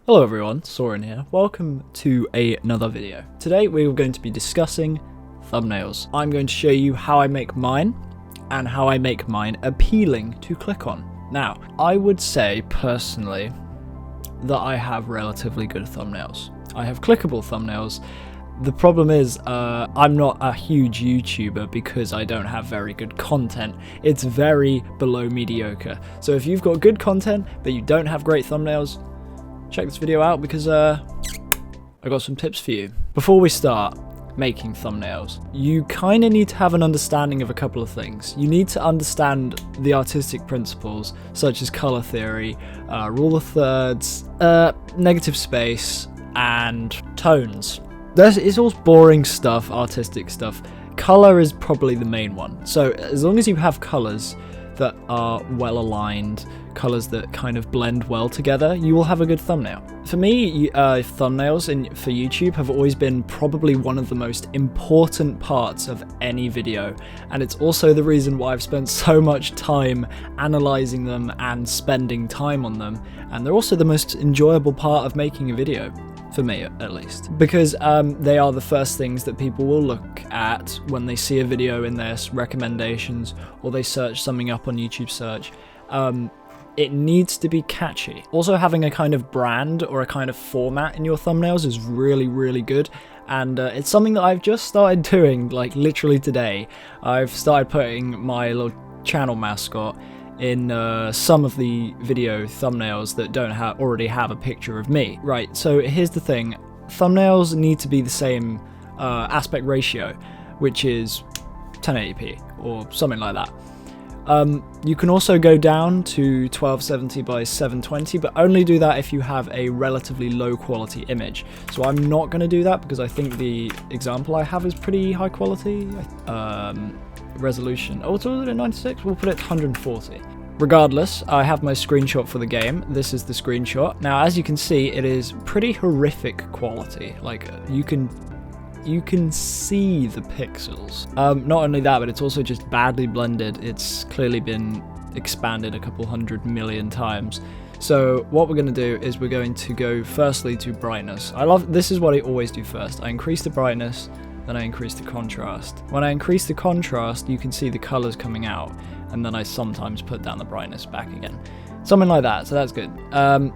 Hello everyone, SoariN here. Welcome to another video. Today we are going to be discussing thumbnails. I'm going to show you how I make mine and how I make mine appealing to click on. Now, I would say personally that I have relatively good thumbnails. I have clickable thumbnails. The problem is I'm not a huge YouTuber because I don't have very good content. It's very below mediocre. So if you've got good content but you don't have great thumbnails, check this video out because I got some tips for you. Before we start making thumbnails, you kind of need to have an understanding of a couple of things. You need to understand the artistic principles such as color theory, rule of thirds, negative space, and tones. It's all boring stuff, artistic stuff. Color is probably the main one. So as long as you have colors that are well aligned, colors that kind of blend well together, you will have a good thumbnail. For me, thumbnails for YouTube have always been probably one of the most important parts of any video, and it's also the reason why I've spent so much time analyzing them and spending time on them, and they're also the most enjoyable part of making a video. For me, at least, because they are the first things that people will look at when they see a video in their recommendations or they search something up on YouTube search. It needs to be catchy. Also, having a kind of brand or a kind of format in your thumbnails is really, really good. And it's something that I've just started doing, like literally today. I've started putting my little channel mascot in some of the video thumbnails that don't already have a picture of me. Right, so here's the thing. Thumbnails need to be the same aspect ratio, which is 1080p or something like that. You can also go down to 1270 by 720, but only do that if you have a relatively low quality image. So I'm not going to do that because I think the example I have is pretty high quality. Resolution. Oh, it's already at 96? We'll put it 140. Regardless, I have my screenshot for the game. This is the screenshot. Now, as you can see, it is pretty horrific quality. Like, you can see the pixels. Not only that, but it's also just badly blended. It's clearly been expanded a couple 100 million times. So what we're going to do is we're going to go firstly to brightness. This is what I always do first. I increase the brightness, then I increase the contrast. When I increase the contrast, you can see the colors coming out, and then I sometimes put down the brightness back again. Something like that, so that's good.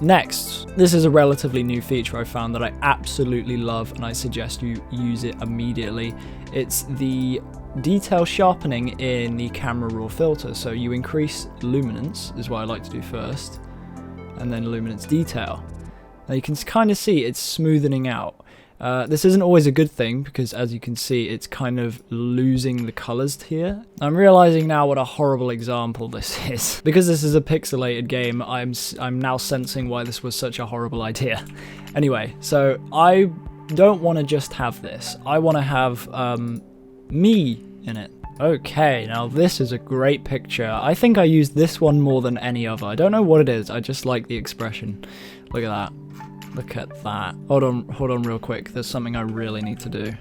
Next, this is a relatively new feature I found that I absolutely love, and I suggest you use it immediately. It's the detail sharpening in the camera raw filter. So you increase luminance, is what I like to do first, and then luminance detail. Now you can kind of see it's smoothing out. This isn't always a good thing because, as you can see, it's kind of losing the colors here. I'm realizing now what a horrible example this is. Because this is a pixelated game, I'm now sensing why this was such a horrible idea. Anyway, so I don't want to just have this. I want to have me in it. Okay, now this is a great picture. I think I used this one more than any other. I don't know what it is. I just like the expression. Look at that. Look at that. Hold on real quick. There's something I really need to do.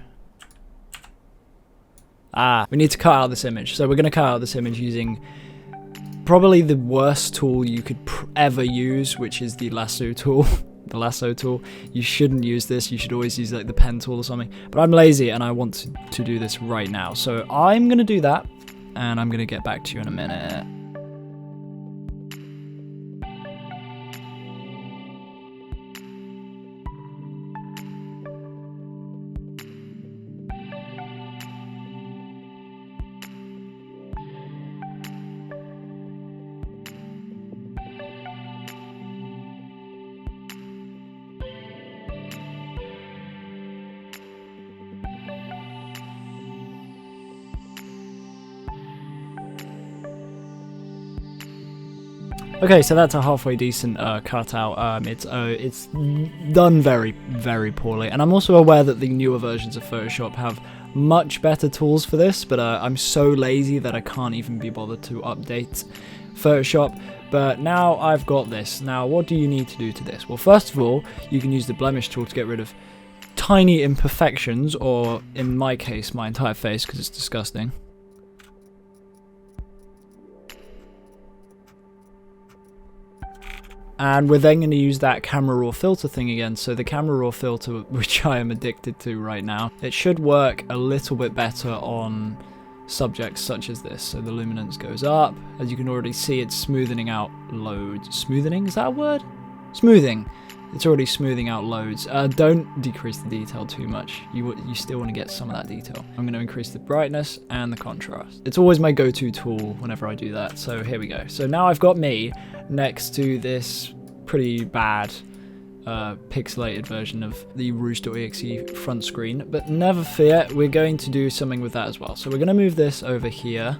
We need to cut out this image. So we're going to cut out this image using probably the worst tool you could ever use, which is the lasso tool. The lasso tool. You shouldn't use this. You should always use like the pen tool or something. But I'm lazy and I want to do this right now. So I'm going to do that, and I'm going to get back to you in a minute. Okay, so that's a halfway decent cutout. It's done very, very poorly, and I'm also aware that the newer versions of Photoshop have much better tools for this, but I'm so lazy that I can't even be bothered to update Photoshop. But now I've got this. Now, what do you need to do to this? Well, first of all, you can use the blemish tool to get rid of tiny imperfections, or in my case, my entire face, because it's disgusting. And we're then going to use that camera raw filter thing again. So the camera raw filter, which I am addicted to right now, it should work a little bit better on subjects such as this. So the luminance goes up. As you can already see, it's smoothing out loads. Smoothing? Is that a word? Smoothing. It's already smoothing out loads. Don't decrease the detail too much. You still want to get some of that detail. I'm going to increase the brightness and the contrast. It's always my go-to tool whenever I do that. So here we go. So now I've got me next to this pretty bad pixelated version of the Rouge.exe front screen. But never fear, we're going to do something with that as well. So we're going to move this over here.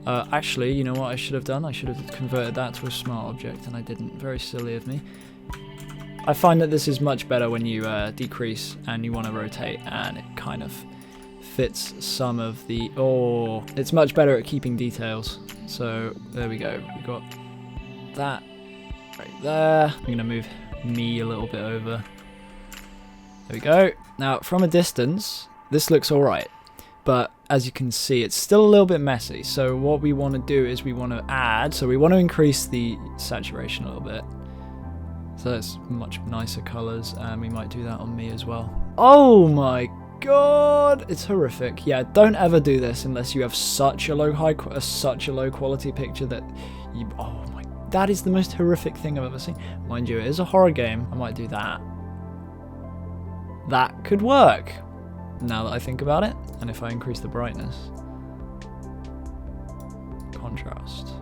Actually, you know what I should have done? I should have converted that to a smart object, and I didn't. Very silly of me. I find that this is much better when you decrease and you want to rotate, and it kind of fits some of the... Oh, it's much better at keeping details. So there we go. We got that right there. I'm going to move me a little bit over. There we go. Now, from a distance, this looks alright. But as you can see, it's still a little bit messy. So what we want to do is we want to add... So we want to increase the saturation a little bit. So it's much nicer colours, and we might do that on me as well. Oh my god, it's horrific. Yeah, don't ever do this unless you have such a low quality picture that you... Oh my, that is the most horrific thing I've ever seen. Mind you, it is a horror game. I might do that. That could work, now that I think about it. And if I increase the brightness, contrast,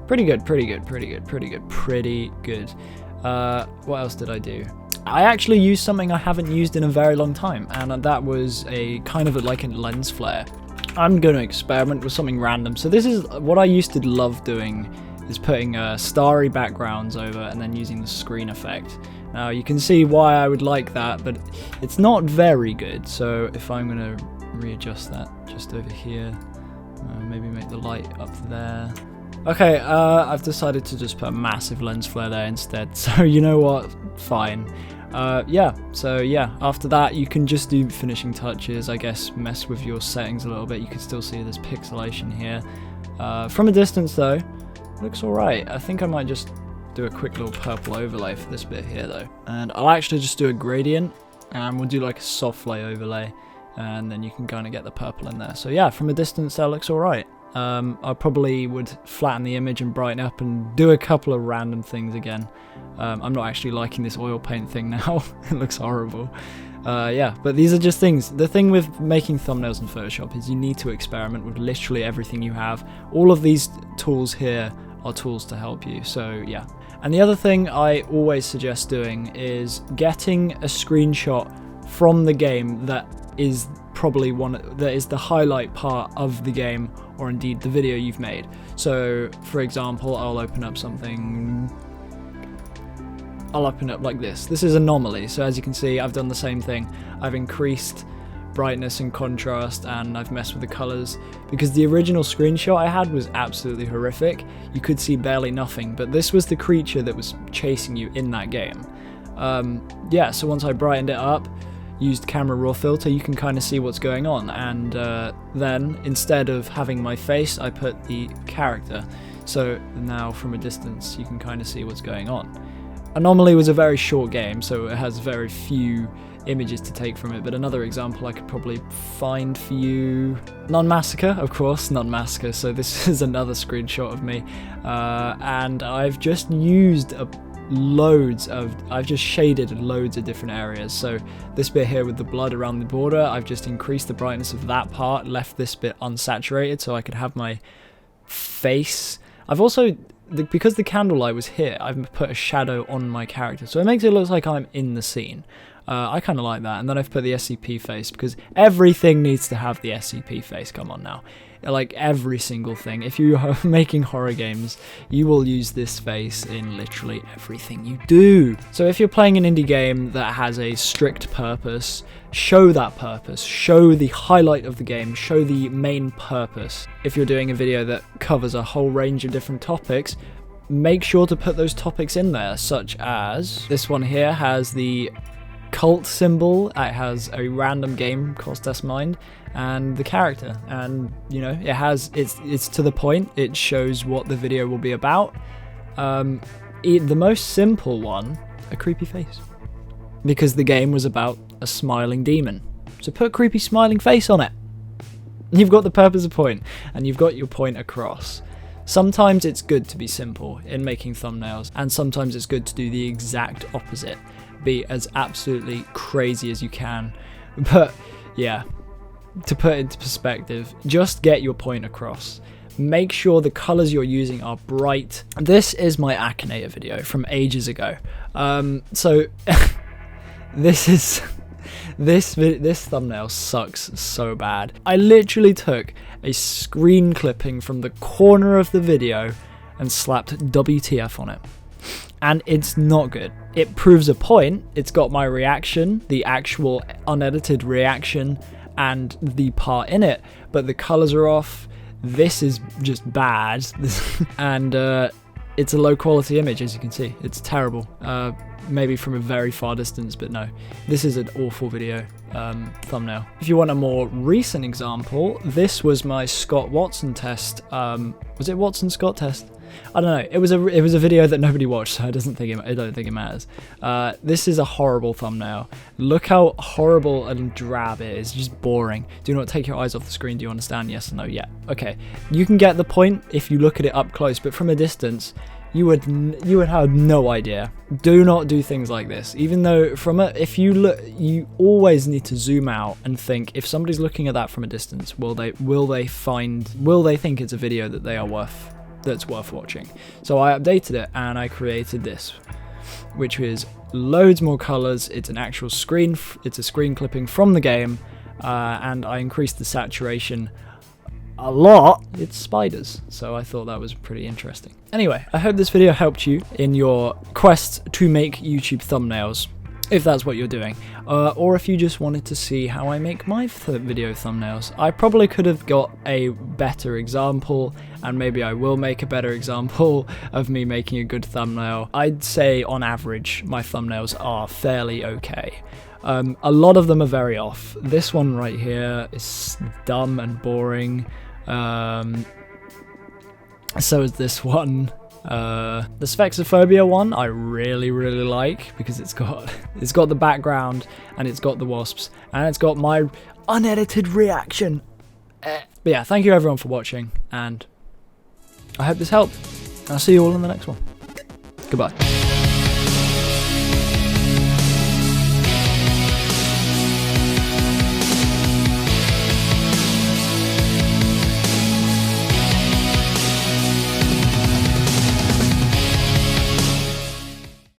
pretty good, pretty good, pretty good, pretty good, pretty good. What else did I do? I actually used something I haven't used in a very long time, and that was a kind of like a lens flare. I'm going to experiment with something random. So this is what I used to love doing, is putting starry backgrounds over and then using the screen effect. Now you can see why I would like that, but it's not very good. So if I'm going to readjust that just over here, maybe make the light up there. Okay, I've decided to just put a massive lens flare there instead, so you know what, fine. Yeah, so yeah, after that you can just do finishing touches, I guess mess with your settings a little bit. You can still see this pixelation here. From a distance though, looks alright. I think I might just do a quick little purple overlay for this bit here though. And I'll actually just do a gradient, and we'll do like a soft lay overlay, and then you can kind of get the purple in there. So yeah, from a distance that looks alright. I probably would flatten the image and brighten up and do a couple of random things again. I'm not actually liking this oil paint thing now. It looks horrible. Yeah, but these are just things. The thing with making thumbnails in Photoshop is you need to experiment with literally everything you have. All of these tools here are tools to help you, so yeah. And the other thing I always suggest doing is getting a screenshot from the game that is probably the highlight part of the game, or indeed the video you've made. So for example, I'll open up like this. This is Anomaly. So as you can see, I've done the same thing. I've increased brightness and contrast, and I've messed with the colors, because the original screenshot I had was absolutely horrific. You could see barely nothing, but this was the creature that was chasing you in that game. Yeah, so once I brightened it up, used camera raw filter, you can kind of see what's going on, and then instead of having my face, I put the character. So now from a distance you can kind of see what's going on. Anomaly was a very short game, so it has very few images to take from it, but another example I could probably find for you, Non-Massacre, of course, Non-Massacre. So this is another screenshot of me, and I've just used I've just shaded loads of different areas. So this bit here with the blood around the border, I've just increased the brightness of that part, left this bit unsaturated so I could have my face. I've also, because the candlelight was here, I've put a shadow on my character, so it makes it look like I'm in the scene. I kind of like that. And then I've put the SCP face, because everything needs to have the SCP face, come on now. Like every single thing. If you are making horror games, you will use this face in literally everything you do. So if you're playing an indie game that has a strict purpose, show that purpose. Show the highlight of the game. Show the main purpose. If you're doing a video that covers a whole range of different topics, make sure to put those topics in there, such as this one here has the cult symbol, it has a random game cost us mind, and the character, and you know, it's to the point, it shows what the video will be about. the most simple one, a creepy face. Because the game was about a smiling demon. So put a creepy smiling face on it. You've got the purpose of point, and you've got your point across. Sometimes it's good to be simple in making thumbnails, and sometimes it's good to do the exact opposite. Be as absolutely crazy as you can. But yeah, to put it into perspective, just get your point across. Make sure the colors you're using are bright. This is my Akinator video from ages ago. So this thumbnail sucks so bad. I literally took a screen clipping from the corner of the video and slapped WTF on it. And it's not good. It proves a point. It's got my reaction, the actual unedited reaction, and the part in it, but the colors are off. This is just bad. And it's a low quality image, as you can see. It's terrible. Maybe from a very far distance, but no. This is an awful video thumbnail. If you want a more recent example, this was my Scott Watson test. Was it Watson Scott test? I don't know. It was a video that nobody watched, so I don't think it matters. This is a horrible thumbnail. Look how horrible and drab it is. Just boring. Do not take your eyes off the screen. Do you understand? Yes or no? Yeah. Okay. You can get the point if you look at it up close, but from a distance, you would have no idea. Do not do things like this. Even though if you look, you always need to zoom out and think, if somebody's looking at that from a distance, will they think it's a video that that's worth watching? So I updated it and I created this, which is loads more colors. It's an actual screen. It's a screen clipping from the game, and I increased the saturation a lot. It's spiders, so I thought that was pretty interesting. Anyway, I hope this video helped you in your quest to make YouTube thumbnails, if that's what you're doing, or if you just wanted to see how I make my video thumbnails. I probably could have got a better example, and maybe I will make a better example of me making a good thumbnail. I'd say on average my thumbnails are fairly okay. A lot of them are very off. This one right here is dumb and boring. So is this one. The Spexophobia one I really like, because it's got the background, and it's got the wasps, and it's got my unedited reaction. But yeah, thank you everyone for watching, and I hope this helped. I'll see you all in the next one. Goodbye.